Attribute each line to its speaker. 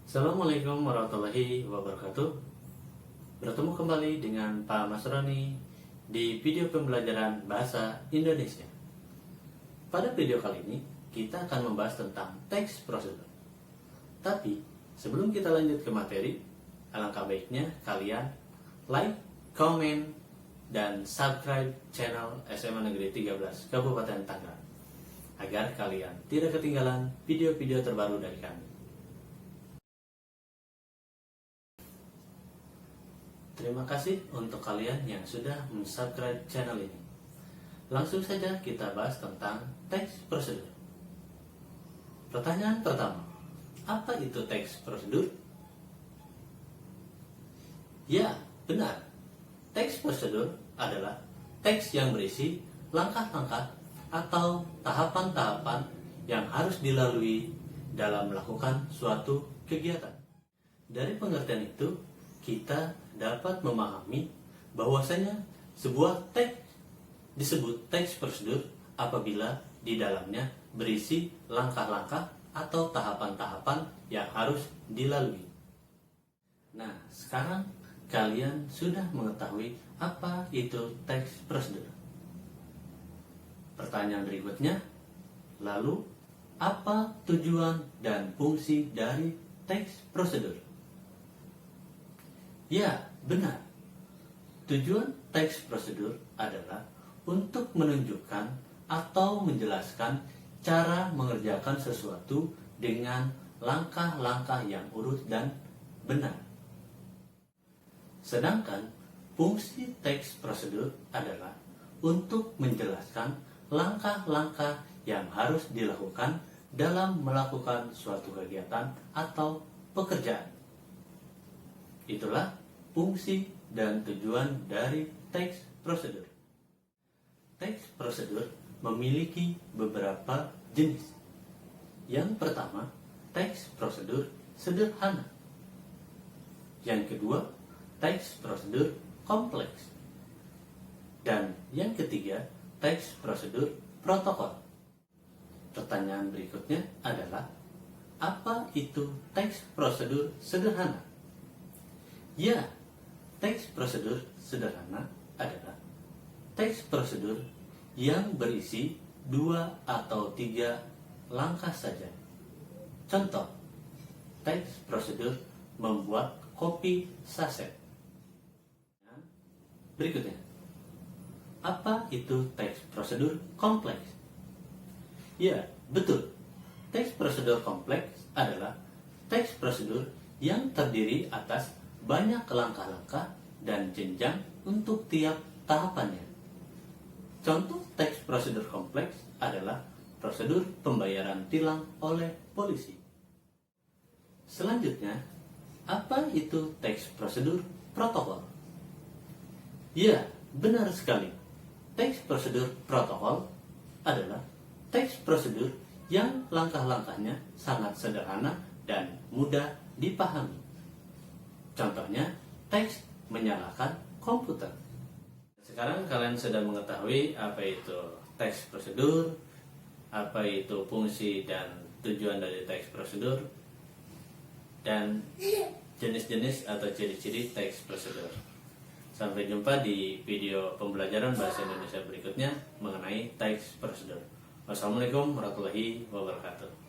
Speaker 1: Assalamualaikum warahmatullahi wabarakatuh. Bertemu kembali dengan Pak Mas Roni di video pembelajaran Bahasa Indonesia. Pada video kali ini kita akan membahas tentang teks prosedur. Tapi sebelum kita lanjut ke materi, alangkah baiknya kalian like, comment, dan subscribe channel SMA Negeri 13 Kabupaten Tangerang agar kalian tidak ketinggalan video-video terbaru dari kami. Terima kasih untuk kalian yang sudah subscribe channel ini. Langsung saja kita bahas tentang teks prosedur. Pertanyaan pertama, apa itu teks prosedur? Ya, benar. Teks prosedur adalah teks yang berisi langkah-langkah atau tahapan-tahapan yang harus dilalui dalam melakukan suatu kegiatan. Dari pengertian itu, kita dapat memahami bahwasanya sebuah teks disebut teks prosedur apabila di dalamnya berisi langkah-langkah atau tahapan-tahapan yang harus dilalui. Nah, sekarang kalian sudah mengetahui apa itu teks prosedur. Pertanyaan berikutnya, lalu apa tujuan dan fungsi dari teks prosedur? Ya, benar. Tujuan teks prosedur adalah untuk menunjukkan atau menjelaskan cara mengerjakan sesuatu dengan langkah-langkah yang urut dan benar. Sedangkan fungsi teks prosedur adalah untuk menjelaskan langkah-langkah yang harus dilakukan dalam melakukan suatu kegiatan atau pekerjaan. Itulah fungsi dan tujuan dari teks prosedur. Teks prosedur memiliki beberapa jenis. Yang pertama, teks prosedur sederhana. Yang kedua, teks prosedur kompleks. Dan yang ketiga, teks prosedur protokol. Pertanyaan berikutnya adalah, apa itu teks prosedur sederhana? Ya, teks prosedur sederhana adalah teks prosedur yang berisi 2 atau 3 langkah saja. Contoh, teks prosedur membuat kopi saset. Berikutnya, apa itu teks prosedur kompleks? Ya, betul. Teks prosedur kompleks adalah teks prosedur yang terdiri atas banyak langkah-langkah dan jenjang untuk tiap tahapannya. Contoh teks prosedur kompleks adalah prosedur pembayaran tilang oleh polisi. Selanjutnya, apa itu teks prosedur protokol? Ya, benar sekali. Teks prosedur protokol adalah teks prosedur yang langkah-langkahnya sangat sederhana dan mudah dipahami. Contohnya, teks menyalakan komputer. Sekarang kalian sudah mengetahui apa itu teks prosedur, apa itu fungsi dan tujuan dari teks prosedur, dan jenis-jenis atau ciri-ciri teks prosedur. Sampai jumpa di video pembelajaran Bahasa Indonesia berikutnya mengenai teks prosedur. Wassalamualaikum warahmatullahi wabarakatuh.